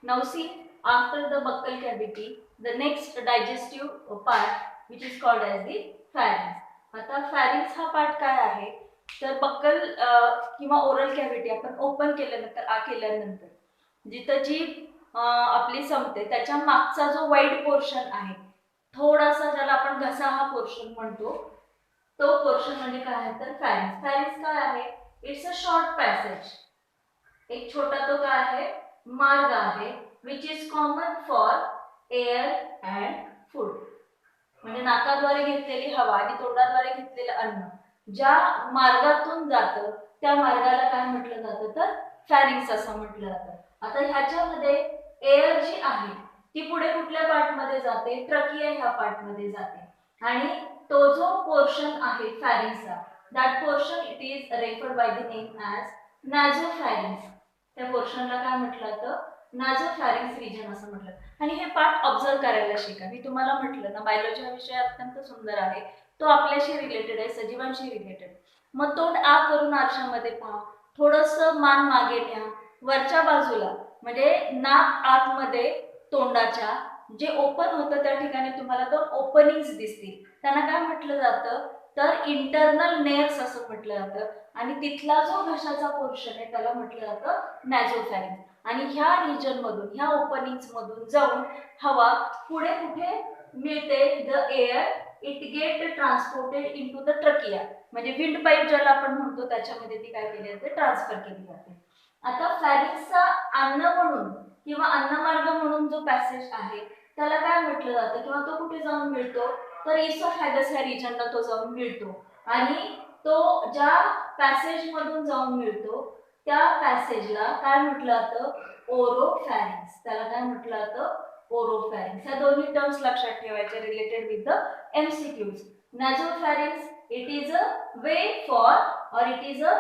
Now see, after the buccal cavity, the next digestive part which is called as the pharynx. आता pharynx हा part काय आहे, तर buckle किंवा oral cavity आपण ओपन केल्यानंतर केल्यानंतर जिथं जी आपली संपते त्याच्या मागचा जो वाईड पोर्शन आहे, थोडासा ज्याला आपण घसा हा पोर्शन म्हणतो, तो पोर्शन म्हणजे काय आहे तर फॅरिंक्स. फॅरिंक्स काय आहे, इट्स अ शॉर्ट पॅसेज, एक छोटा तो काय आहे मार्ग आहे, which is common for air and food. म्हणजे नाकाद्वारे घेतलेली हवा आणि तोंडाद्वारे घेतलेलं अन्न ज्या मार्गातून जातं त्या मार्गाला काय म्हटलं जातं तर फॅरिंक्स असं म्हटलं जातं. आता ह्याच्यामध्ये एअर जी आहे ती पुढे कुठल्या पार्ट मध्ये जाते, ट्रकिया ह्या पार्ट मध्ये जाते, आणि तो जो पोर्शन आहे फॅरिंक्सचा, that portion it is referred by the name as nasopharynx. त्या पोर्शनला काय म्हटलं जातं, नाझोफॅरिंक्स रिजन असं म्हटलं. आणि हे पार्ट ऑब्झर्व करायला शिका. मी तुम्हाला म्हटलं ना, बायोलॉजी हा विषय अत्यंत सुंदर आहे, तो आपल्याशी रिलेटेड आहे, सजीवांशी रिलेटेड. मग तोंड आ करून आरशामध्ये पहा, थोडंसं मान मागे न्या, वरच्या बाजूला म्हणजे नाक आतमध्ये तोंडाच्या जे ओपन होतं त्या ठिकाणी तुम्हाला दोन ओपनिंग्स दिसतील, त्यांना काय म्हटलं जातं तर इंटरनल नेर्स असं म्हटलं जातं. आणि तिथला जो घशाचा पोर्शन आहे त्याला म्हटलं जातं नॅझोफॅरिंक्स. आणि ह्या रिजन मधून, ह्या ओपनिंग्स मधून जाऊन हवा पुढे कुठे मिळते, the air it get transported into the trachea, म्हणजे विंड पाईप ज्याला आपण म्हणतो त्याच्यामध्ये ती काय केली जाते, ट्रान्सफर केली जाते. आता फॅरिंक्सचा अन्न म्हणून किंवा अन्नमार्ग म्हणून जो पॅसेज आहे त्याला काय म्हटलं जातं किंवा तो कुठे जाऊन मिळतो तर इसोफॅगस ह्या रिजनला तो जाऊन मिळतो. आणि तो ज्या पॅसेज मधून जाऊन मिळतो त्या पॅसेजला काय म्हटलं जातं ओरोफॅरिंक्स. त्याला काय म्हटलं जातं ओरोफॅरिंक्स. ह्या दोन्ही टर्म्स लक्षात ठेवायचे related with the MCQs. Nasopharynx it is a way for or it is a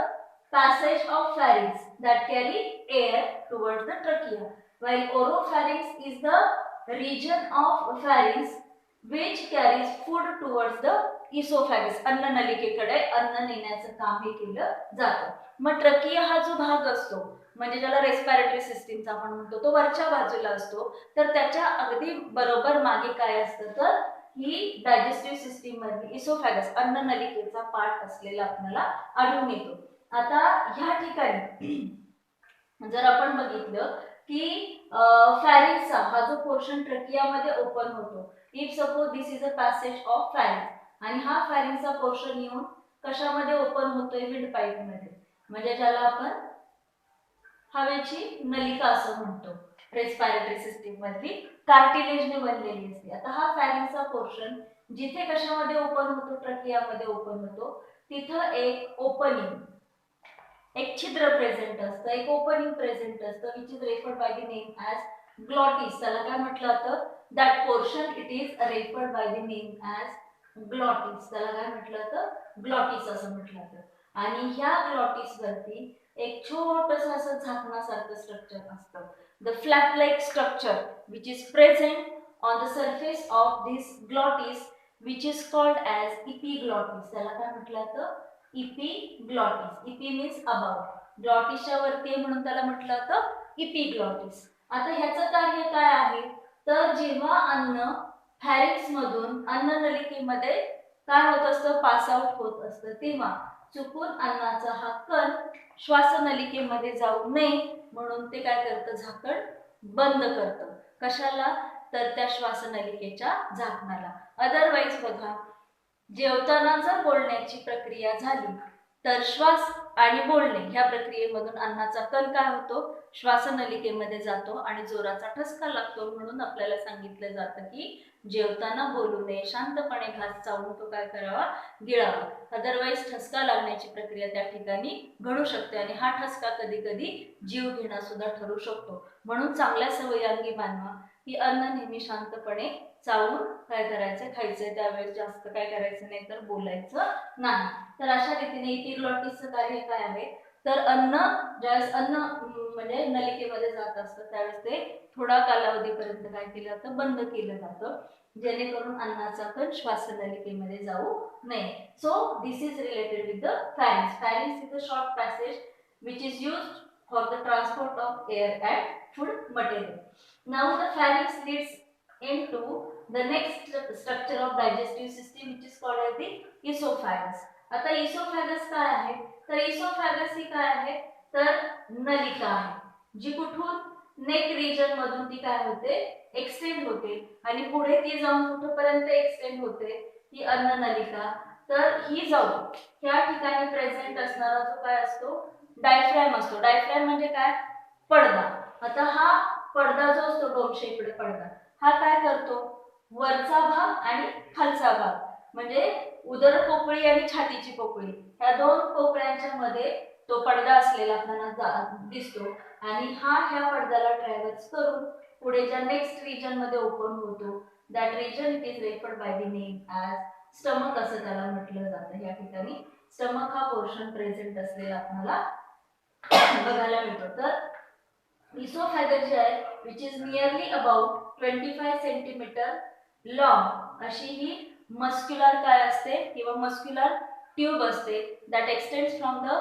passage of pharynx that carry air towards the trachea, while oropharynx is the region of pharynx which carries food towards the esophagus. अन्न नलिकेकडे अन्न नेण्याचं काम हे केलं जातं. मग trachea हा जो भाग असतो म्हणजे ज्याला रेस्पिरेटरी सिस्टीमचा आपण म्हणतो, तो वरच्या बाजूला असतो, तर त्याच्या अगदी बरोबर मागे काय असतं तर ही डायजेस्टिव्ह सिस्टीम मधली इसोफॅगस अन्न नलिकेचा पार्ट असलेला आपल्याला आढळून येतो. आता ह्या ठिकाणी जर आपण बघितलं की फॅरिंक्सचा हा जो पोर्शन ट्रकियामध्ये ओपन होतो, if suppose this is a passage of pharynx, आणि हा फॅरिंक्सचा पोर्शन येऊन कशामध्ये ओपन होतोय, विंड पाईप मध्ये, म्हणजे ज्याला आपण हवेची नलिका असं म्हणतो, रेस्पिरेटरी सिस्टीम मधली कार्टिलेजने बनलेली असते. आता हा फॅरिंक्सचा पोर्शन जिथे कशामध्ये ओपन होतो, ट्रकियामध्ये ओपन होतो, तिथं एक ओपनिंग, एक छिद्र प्रेझेंट असतं, एक ओपनिंग प्रेझेंट असतं, which is referred by the name as glottis. त्याला काय म्हटलं जातं, that portion it is referred by the name as glottis. त्याला काय म्हटलं जातं, ग्लॉटिस असं म्हटलं जातं. आणि ह्या ग्लॉटिस वरती एक छोटस असं झाकणासारखं स्ट्रक्चर असतं, the flat like structure which is present on the surface of this glottis which is called as epiglottis. त्याला काय म्हटलं जातं, इपिग्लॉटिस. इपी मीन्स अबाव, ग्लॉटिसच्या वरती म्हणून त्याला म्हटलं जातं इपिग्लॉटिस. आता ह्याचं कार्य काय आहे तर जेव्हा अन्न फॅरिंक्स मधून अन्न नलिकेमध्ये काय होत असतं, पास आउट होत असतं, तेव्हा चुकून अन्नाचा हा कण श्वासनलिकेमध्ये जाऊ नये म्हणून ते काय करतं, झाकण बंद करतं. कशाला तर त्या श्वासनलिकेच्या झाकणाला. अदरवाईज बघा, जेवताना जर बोलण्याची प्रक्रिया झाली तर श्वास आणि बोलणे ह्या प्रक्रियेमधून अन्नाचा कण काय होतो, श्वासनलिकेमध्ये जातो आणि जोराचा ठसका लागतो. म्हणून आपल्याला सांगितलं जातं की जेवताना बोलू नये, शांतपणे घास चावून तो काय करावा, गिळावा. अदरवाईज ठसका लागण्याची प्रक्रिया त्या ठिकाणी घडू शकते आणि हा ठसका कधी कधी जीव घेणा सुद्धा ठरू शकतो. म्हणून चांगल्या सवयी अंगी बांधवा की अन्न नेहमी शांतपणे चावून काय करायचं, खायचंय, त्यावेळेस जास्त काय करायचं नाही तर बोलायचं नाही. तर अशा रीतीने इपिग्लॉटिसचं कार्य काय आहे तर अन्न ज्यावेळेस अन्न म्हणजे नलिकेमध्ये जात असतं त्यावेळेस ते थोडा कालावधीपर्यंत काय केलं जातं, बंद केलं जातं, जेणेकरून अन्नाचा कण श्वासनलिकेमध्ये जाऊ नये. So this is related with the pharynx. Pharynx is a short passage which is used for the transport of air and food material. Now the pharynx leads into the next structure of digestive system which is called as the esophagus. आता esophagus काय आहे तर esophagus ही काय आहे तर नलिका आहे जी कुठून नेक रिजन मधून ती काय होते एक्सटेंड होते आणि पुढे ती जाऊन कुठपर्यंत एक्सटेंड होते ही अन्न नलिका. तर ही जाऊन या ठिकाणी प्रेझेंट असणारा जो काय असतो डायफ्रॅम असतो. डायफ्रॅम म्हणजे काय पडदा. आता हा पडदा जो असतो डोम शेप्ड पडदा हा काय करतो वरचा भाग आणि खालचा भाग म्हणजे उदर पोकळी आणि छातीची पोकळी ह्या दोन पोकळ्यांच्या मध्ये तो पडदा असलेला आपल्याला दिसतो आणि हा ह्या पडद्याला ट्रॅव्हल्स करून पुढे ज्या नेक्स्ट रिजन मध्ये ओपन होतो that region it is referred by the name as stomach असं त्याला म्हटलं जातं. या ठिकाणी स्टमक हा पोर्शन प्रेझेंट असलेला आपल्याला बघायला मिळतो. तर इसोफॅगस जे आहे which is nearly about 25 centimetre long अशी ही मस्क्युलर काय असते किंवा मस्क्युलर ट्यूब असते that extends from the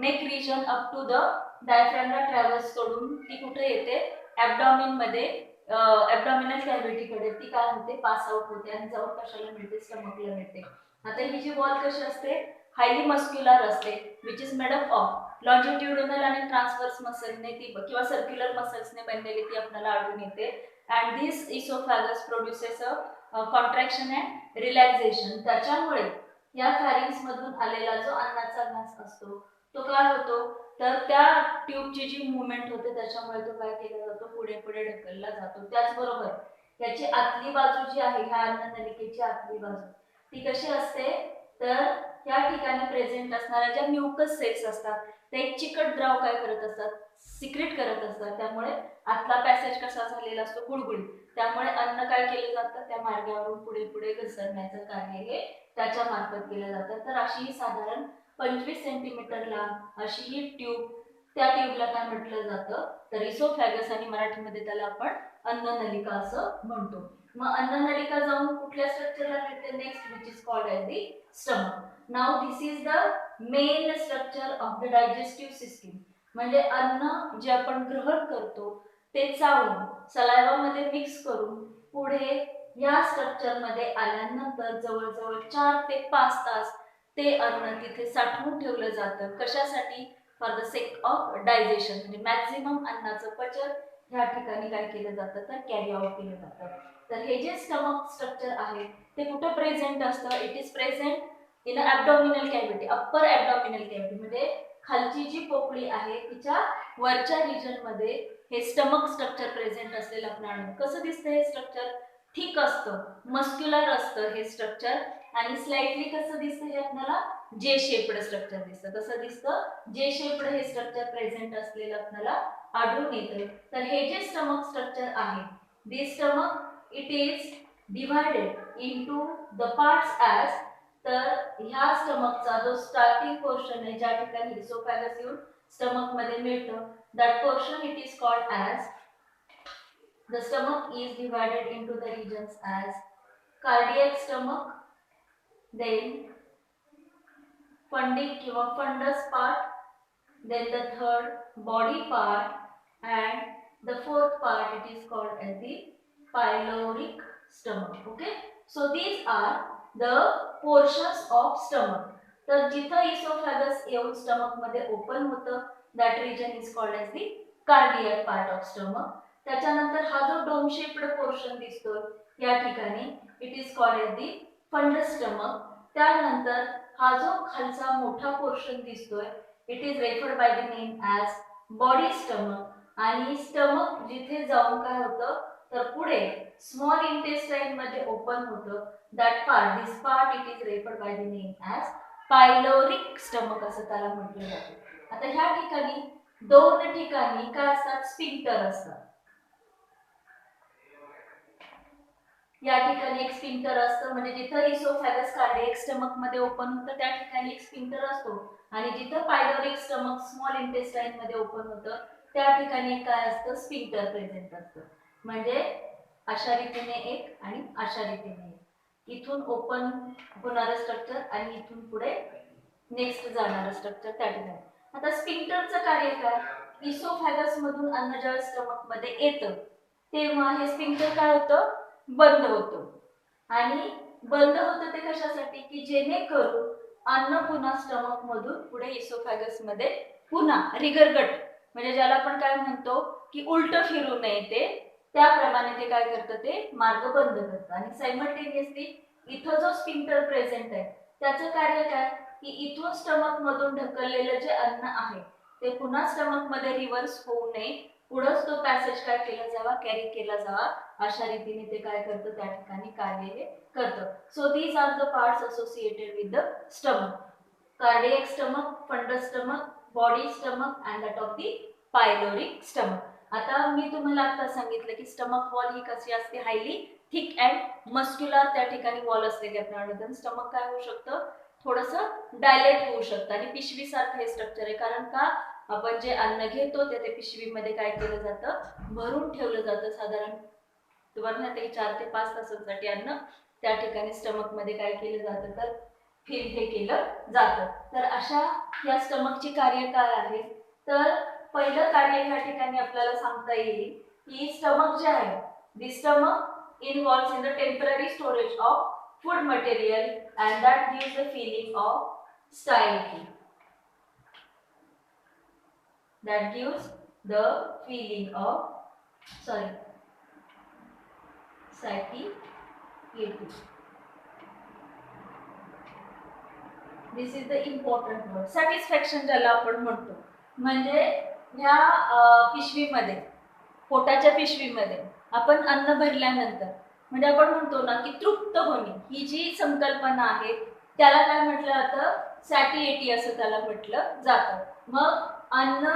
neck region up to the डायफ्रॅमला ट्रॅव्हल्स करून ती कुठे येते ॲब्डॉमिन मध्ये ॲब्डॉमिनल कॅव्हिटीकडे ती काय होते पास आउट होते आणि जाऊन कशाला मिळते स्टमकला मिळते. आता ही जी वॉल कशी असते हायली मस्क्युलर असते which is made up of longitudinal आणि ट्रान्सवर्स मसलने ती किंवा सर्क्युलर मसल्सने बनलेली ती आपल्याला आढळून येते. And this oesophagus produces a contraction and relaxation. त्याच्यामुळे या फॅरिंग्स मधून आलेला जो अन्नाचा घास असतो तो काय होतो तर त्या ट्यूबची जी मुवमेंट होते त्याच्यामुळे तो काय केला जातो पुढे पुढे ढकलला जातो. त्याचबरोबर त्याची आतली बाजू जी आहे ह्या अन्न नलिकेची आतली बाजू ती कशी असते तर या ठिकाणी प्रेझेंट असणाऱ्या ज्या म्युकस सेल्स असतात ते एक चिकट द्रव काय करत असतात सिक्रेट करत असतात. त्यामुळे आतला पॅसेज कसा झालेला असतो गुळगुळीत. त्यामुळे अन्न काय केलं जातं त्या मार्गावरून पुढे पुढे घसरण्याचं कार्य हे त्याच्या मार्फत केलं जातं. तर अशी ही साधारण 25 सेंटीमीटर लांब अशी ही ट्यूब त्या ट्यूबला काय म्हटलं जातं तर इसोफॅगस आणि मराठीमध्ये त्याला आपण अन्ननलिका असं म्हणतो. मग अन्ननलिका जाऊन कुठल्या स्ट्रक्चरला मिळते next which is called as the stomach. Now this is the main structure of the digestive system. म्हणजे अन्न जे आपण ग्रहण करतो ते चावून सलायवा मध्ये मिक्स करून पुढे या स्ट्रक्चर मध्ये आल्यानंतर जवळजवळ 4 ते 5 तास ते अन्न तिथे साठवून ठेवलं जातं. कशासाठी for the sake of digestion म्हणजे मॅक्झिमम अन्नाचं पचन ह्या ठिकाणी काय केलं जातं तर कॅरी आउट केलं जातं. तर हे जे स्टमक स्ट्रक्चर आहे ते कुठे प्रेझेंट असतं it is present in abdominal cavity upper abdominal cavity म्हणजे खालची जी पोकळी आहे तिच्या वरच्या रिजन मध्ये हे स्टमक स्ट्रक्चर प्रेझेंट असलेलं आपल्याला कसं दिसतं हे स्ट्रक्चर थिक असतं मस्क्युलर असतं हे स्ट्रक्चर आणि स्लाइटली कसं दिसतं हे आपल्याला जे शेप्ड स्ट्रक्चर दिसतं. कसं दिसतं जे शेप्ड हे स्ट्रक्चर प्रेझेंट असलेलं आपल्याला आढळून येतं. तर हे जे स्टमक स्ट्रक्चर आहे this stomach it is divided into the parts as तर ह्या स्टमकचा जो स्टार्टिंग पोर्शन आहे ज्या ठिकाणी इसोफॅगस येऊन स्टमक मध्ये मिळतं that portion it is called as the stomach is divided into the regions as cardiac stomach, then fundic किंवा fundus part, then the third body part and the fourth part it is called as the pyloric stomach. Okay, so these are the portions of stomach. तर जिथं इसोफॅगस येऊन stomach मध्ये open होतं that region is called as the cardiac part of stomach. त्याच्यानंतर हा जो dome shaped portion दिसतोय या ठिकाणी it is called as the fundus stomach. त्यानंतर हा जो खालचा मोठा पोर्शन दिसतोय it is referred by the name as body stomach. आणि स्टमक जिथे जाऊन काय होतं तर पुढे स्मॉल इंटेस्टाइन मध्ये ओपन होतं that part this part it is referred by the name as pyloric stomach असं त्याला म्हटलं जातं. आता ह्या ठिकाणी दोन ठिकाणी काय असतात स्फिंक्टर असतात. या ठिकाणी एक स्फिंक्टर असतं म्हणजे जिथं इसोफॅगस कार्डियक स्टमक मध्ये ओपन होतं त्या ठिकाणी एक स्फिंक्टर असतो आणि जिथं पायलोरिक स्टमक स्मॉल इंटेस्टाइन मध्ये ओपन होतं त्या ठिकाणी काय असतं स्फिंक्टर प्रेझेंट असतं. म्हणजे अशा रीतीने एक आणि अशा रीतीने एक इथून ओपन होणारं स्ट्रक्चर आणि इथून पुढे नेक्स्ट जाणारं स्ट्रक्चर त्या ठिकाणी. आता स्फिंक्टरचं कार्य काय इसोफॅगस मधून अन्न जेव्हा स्टमक मध्ये येतं तेव्हा हे स्फिंक्टर काय होतं, बंद होतं. आणि बंद होतं ते कशासाठी, की जेणेकरून अन्न पुन्हा स्टमक मधून पुढे इसोफॅगस मध्ये पुन्हा रिगरगट, म्हणजे ज्याला आपण काय म्हणतो की उलट फिरू नये, ते त्याप्रमाणे ते काय करतं, ते मार्ग बंद करतं. आणि सायमल्टेनियसली इथं जो स्फिंक्टर प्रेझेंट आहे त्याचं कार्य काय, की इथून स्टमक मधून ढकललेलं जे अन्न आहे ते पुन्हा स्टमक मध्ये रिव्हर्स होऊ नये, पुढंच तो पॅसेज काय केला जावा, कॅरी केला जावा, अशा रीतीने ते काय करतं, त्या ठिकाणी कार्य हे करतं. So these are the parts associated with the stomach. Cardiac stomach, fundus stomach, body stomach and that of the pyloric stomach. आता मी तुम्हाला आता सांगितलं की स्टमक वॉल ही कशी असते, हायली थिक अँड मस्क्युलर त्या ठिकाणी वॉल असते प्राण्याचं. स्टमक काय होऊ शकतं, थोडंसं डायलेट होऊ शकतं आणि पिशवीसारखं हे स्ट्रक्चर आहे. कारण का, आपण जे अन्न घेतो ते पिशवीमध्ये काय केलं जातं, भरून ठेवलं जातं. साधारण तुम्हाला माहिती आहे 4 ते 5 तासांसाठी अन्न त्या ठिकाणी स्टमक मध्ये काय केलं जातं, तर फिल हे केलं जातं. तर अशा या स्टमकची कार्य काय आहे, तर पहिलं कार्य ह्या ठिकाणी आपल्याला सांगता येईल की स्टमक जे आहे, the stomach involves in the temporary storage of food material and that gives the feeling of satiety. That gives the feeling of satiety. This is the important word. Satisfaction ज्याला आपण म्हणतो, म्हणजे ह्या पिशवीमध्ये, पोटाच्या पिशवीमध्ये आपण अन्न भरल्यानंतर, म्हणजे आपण म्हणतो ना की तृप्त होणे, ही जी संकल्पना आहे त्याला काय म्हटलं जातं, सॅटिएटी असं त्याला म्हटलं जातं. मग अन्न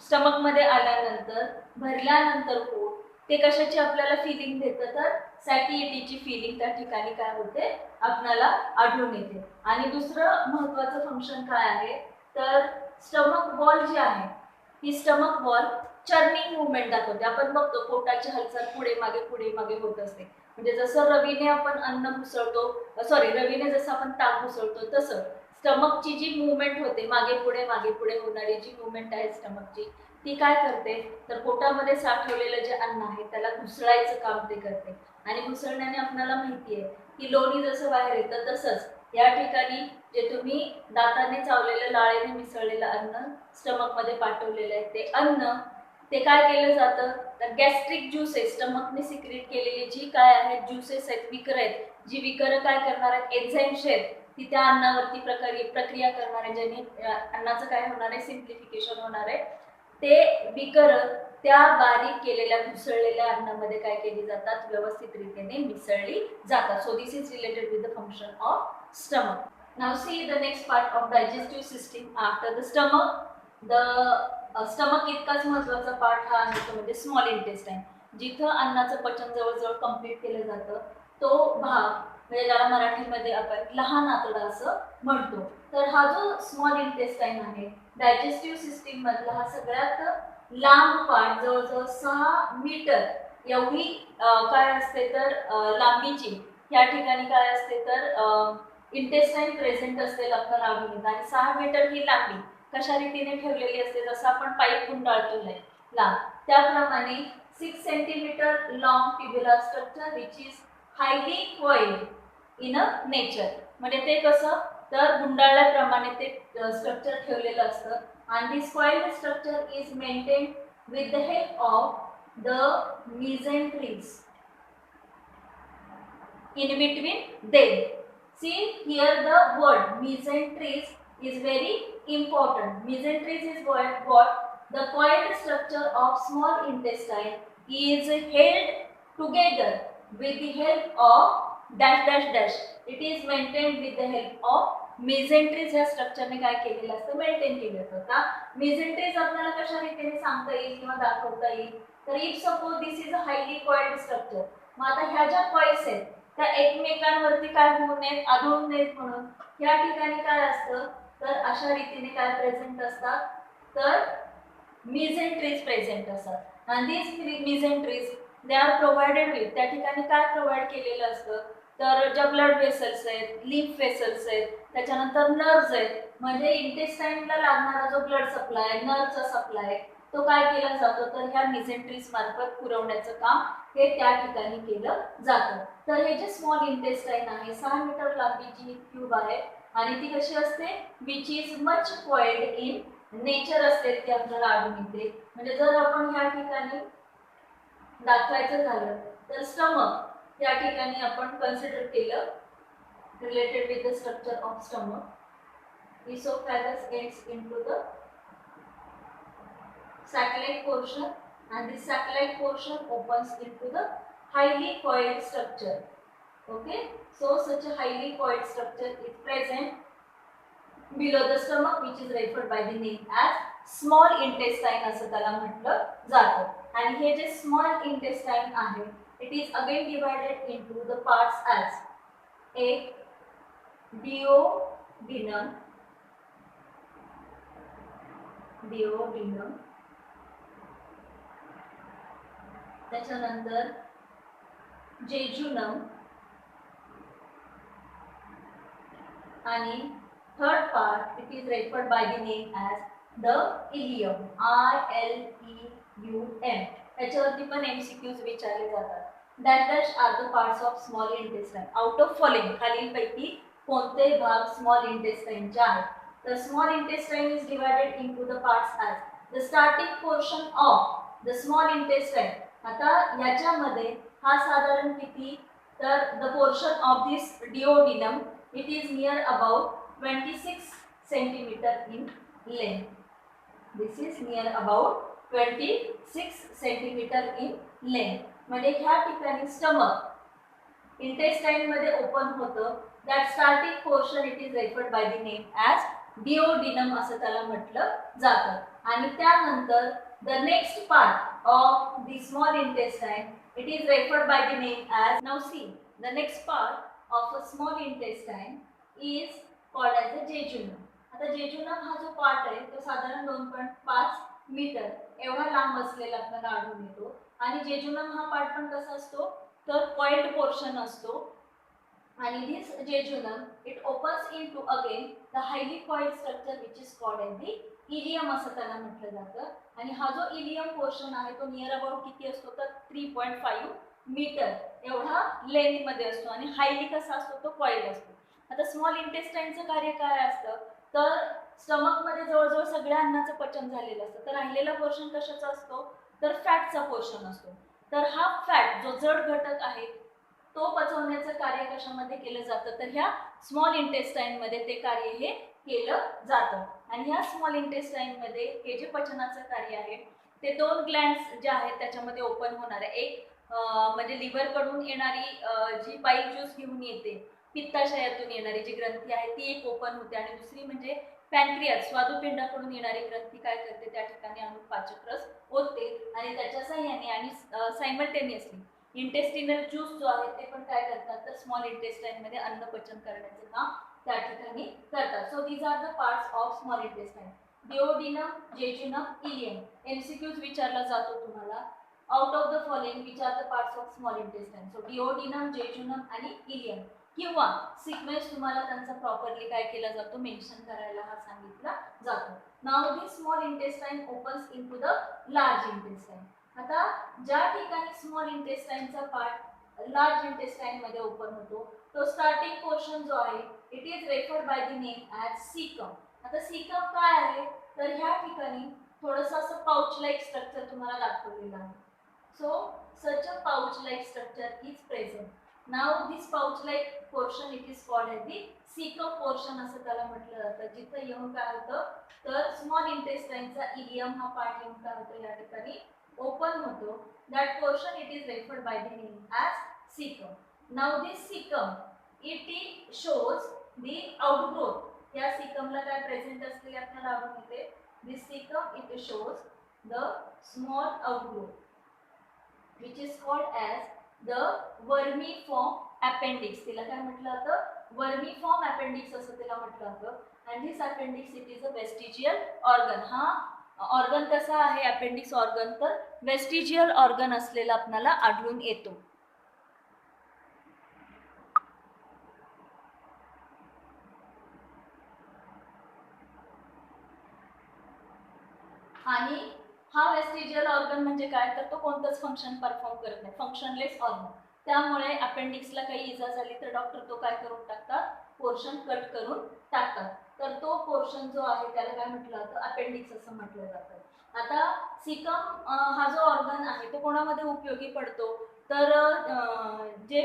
स्टमक मध्ये आल्यानंतर, भरल्यानंतर पोट ते कशाची आपल्याला फिलिंग देतं, तर सॅटिएटीची फिलिंग त्या ठिकाणी काय होते, आपल्याला आढळून येते. आणि दुसरं महत्वाचं फंक्शन काय आहे, तर स्टमक वॉल जी आहे ही स्टमक वॉल चर्निंग मुवमेंट दाखवते. आपण बघतो पोटाची हालचाल पुढे मागे होत असते. म्हणजे जसं रवीने आपण अन्न घुसळतो, रवीने जसं आपण ताक घुसळतो, तसं स्टमकची जी मुवमेंट होते, मागे पुढे होणारी जी मुवमेंट आहे स्टमकची, ती काय करते, तर पोटामध्ये साठवलेलं जे अन्न आहे त्याला घुसळायचं काम ते करते. आणि घुसळण्याने आपल्याला माहिती आहे की लोणी जसं बाहेर येतं, तसंच या ठिकाणी जे तुम्ही दाताने चावलेलं, लाळेने मिसळलेलं अन्न स्टमक मध्ये पाठवलेलं आहे, ते अन्न ते काय केलं जातं, तर गॅस्ट्रिक ज्युसेस, स्टमकने सिक्रेट केलेली जी काय आहेत ज्युसेस आहेत, विकर आहेत, जी विकर काय करणार आहेत, एन्झाईम्स आहेत, ती त्या अन्नावरती प्रक्रिया करणार आहे, ज्याने अन्नाचं काय होणार आहे, सिम्प्लिफिकेशन होणार आहे. ते विकर त्या बारीक केलेल्या घुसळलेल्या अन्नामध्ये काय केली जातात, व्यवस्थित रीतीने मिसळली जातात. So this is related with the function of stomach. Now see the next part of digestive system after the stomach. Stomach इतकाच महत्वाचा पार्ट हा आहे तो म्हणजे स्मॉल इंटेस्टाईन, जिथं अन्नाचं पचन जवळजवळ कम्प्लीट केलं जातं. तो भाग म्हणजे ज्याला मराठीमध्ये आपण लहान आतडा असं म्हणतो. तर हा जो स्मॉल इंटेस्टाईन आहे डायजेस्टिव्ह सिस्टीम मधला हा सगळ्यात लांब पार्ट, जवळजवळ 6 मीटर एवढी काय असते, तर लांबीची या ठिकाणी काय असते, तर इंटेस्टाईन प्रेझेंट असते आपल्याला आढळून येतं. आणि 6 मीटर ही लांबी कशा रीतीने ठेवलेली असते, जसं आपण पाईप गुंडाळतो लांब, त्याप्रमाणे 6 centimetre long tubular structure which is highly coiled in a nature. म्हणजे ते कसं, तर गुंडाळल्याप्रमाणे ते स्ट्रक्चर ठेवलेलं असतं. आणि this coiled structure is maintain with the help of the mesenteries in between them. See here the word mesenteries is very important. Mesenteries is what the coiled structure of small intestine is held together with the help of dash dash dash. It is maintained with the help of mesenteries. या स्ट्रक्चरने काय केलेलं असतं, maintain केलं जातं. mesenteries आपल्याला कशा रीतीने सांगता येईल किंवा दाखवता येईल, तर if suppose this is a highly coiled structure, मग आता ह्या ज्या कॉइल्स आहेत त्या एकमेकांवरती काय होऊ नयेत, आढळून नयेत म्हणून या ठिकाणी काय असतं, तर अशा रीतीने काय प्रेझेंट असतात, तर mesenteries प्रेझेंट असतात. आणि these mesenteries they are provided with, त्या ठिकाणी काय प्रोव्हाइड केलेलं असतं, तर ज्या ब्लड वेसल्स आहेत, लिम्फ वेसल्स आहेत, त्याच्यानंतर नर्व्स आहेत, म्हणजे इंटेस्टाईनला लागणारा जो ब्लड सप्लाय, नर्वचा सप्लाय, तो काय केला जातो तर ह्या मिसेंट्रीज मार्फत पुरवण्याचं काम हे त्या ठिकाणी केलं जातं. तर हे जे स्मॉल इंटेस्टाईन आहे 6 मीटर लांबीची ही ट्यूब आहे आणि ती कशी असते, which is much coiled in nature असते, ती आपल्याला आढळून येते. म्हणजे जर आपण ह्या ठिकाणी दाखवायचं झालं तर स्टमक या ठिकाणी आपण कन्सिडर केलं related with the structure of stomach. Esophagus ends into the sac-like portion and this sac-like portion opens into the highly coiled structure. Okay, so such a highly coiled structure is present below the stomach which is referred by the name as small intestine असं त्याला म्हटलं जातं. आणि हे जे small intestine आहे it is again divided into the parts as a duodenum, त्याच्यानंतर jejunum आणि third part it is referred by the name as the ileum, ILEUM. त्याच्यावरती पण MCQs विचारले जातात. Dash are the parts of small intestine out of following, खालीलपैकी कोणते भाग small इंटेस्टाईनचे आहेत. तर small intestine is divided into the parts as the starting portion of the small intestine. आता याच्यामध्ये हा साधारण किती तर the portion of this duodenum it is near about 26 centimeter in length. This is near about 26 centimeter in length. म्हणजे ह्या ठिकाणी stomach intestine मध्ये ओपन होतं. That starting portion it is referred by the name as duodenum असं त्याला म्हटलं जातं. आणि त्यानंतर the next part of the small intestine it is referred by the name as, now see the next part of a small intestine is called as the jejunum. आता jejunum हा जो part आहे तो साधारण 2.5 मीटर एवढा लांब असलेला आपल्याला आढळून येतो. आणि जेजुनम हा पार्ट पण कसा असतो तर कॉइल्ड पोर्शन असतो. आणि this jejunum it opens into again the highly coiled structure which is called as the ileum असं त्याला म्हटलं जातं. आणि हा जो इलियम पोर्शन आहे तो नियर अबाउट किती असतो तर 3.5 मीटर एवढा लेंथ मध्ये असतो आणि हायली कसा असतो तो कॉइल्ड असतो. आता स्मॉल इंटेस्टाईनचं कार्य काय असतं तर स्टमक मध्ये जवळजवळ सगळ्या अन्नाचं पचन झालेलं असतं. तर राहिलेला पोर्शन कशाचा असतो तर फॅटचा पोर्शन असतो. तर हा फॅट जो जड घटक आहे तो पचवण्याचं कार्य कशामध्ये केलं जातं तर ह्या स्मॉल इंटेस्टाईन मध्ये ते कार्य हे केलं जातं. आणि ह्या स्मॉल इंटेस्टाईन मध्ये हे जे पचनाचं कार्य आहे ते 2 ग्लँड्स जे आहेत त्याच्यामध्ये ओपन होणार आहे. एक म्हणजे लिव्हर कडून येणारी जी बाईल ज्यूस घेऊन येते, पित्ताशयातून येणारी जी ग्रंथी आहे ती एक ओपन होते आणि दुसरी म्हणजे पॅनक्रियास स्वादुपिंडाकडून येणारी ग्रंथी काय करते त्या ठिकाणी अणु पाचक रस ओतते आणि त्याच्या साह्याने आणि सायमल्टेनियसली इंटेस्टिनल ज्यूस जो आहे ते पण काय करतात तर स्मॉल इंटेस्टाईन मध्ये अन्न पचन करण्याचं काम त्या ठिकाणी करतात. So these are the parts of small intestine, duodenum, jejunum, ileum. MCQs विचारला जातो तुम्हाला out of the following which are the parts of small intestine. So duodenum, jejunum आणि इलियम किंवा सिक्वेन्स तुम्हाला त्यांचा प्रॉपरली काय केला जातो मेन्शन करायला हा सांगितला जातो. Now this small intestine opens into the large intestine. आता ज्या ठिकाणी स्मॉल इंटेस्टाईनचा पार्ट लार्ज इंटेस्टाईन मध्ये ओपन होतो तो स्टार्टिंग पोर्शन जो आहे it is referred by the name as caecum. आता सीकम काय आहे तर ह्या ठिकाणी थोडंसं असं पाउच लाईक स्ट्रक्चर तुम्हाला दाखवलेलं आहे. So such a pouch like structure is present. Now this pouch like portion it is called as the cecum portion असं त्याला म्हटलं जातं. जिथं येऊन काय होतं तर स्मॉल इंटेस्टाईनचा इलियम हा पार्ट येऊन काय होतो या ठिकाणी ओपन होतो. That portion it is referred by the name as cecum. Now this cecum it shows the outgrowth. या cecumला काय प्रेझेंट असलेले आपल्याला आढळून येते. This cecum it shows the small outgrowth which is called as the vermiform appendix. तिला काय म्हटलं जातं vermiform appendix असं तिला म्हटलं जातं. and this appendix it is a vestigial organ. हा ऑर्गन कसा आहे अपेंडिक्स ऑर्गन तर वेस्टिजियल ऑर्गन असलेला आपल्याला आढळून येतो. आणि हा वेस्टिजियल ऑर्गन म्हणजे काय, तर तो कोणतंच फंक्शन परफॉर्म करत नाही, फंक्शनलेस ऑर्गन. त्यामुळे अपेंडिक्सला काही इजा झाली तर डॉक्टर तो काय करून टाकतात, पोर्शन कट करून टाकतात. तर तो पोर्शन जो आहे त्याला काय म्हटलं जातं, अपेंडिक्स असं म्हटलं जातं. आता सिकम हा जो ऑर्गन आहे तो कोणामध्ये उपयोगी पडतो, तर जे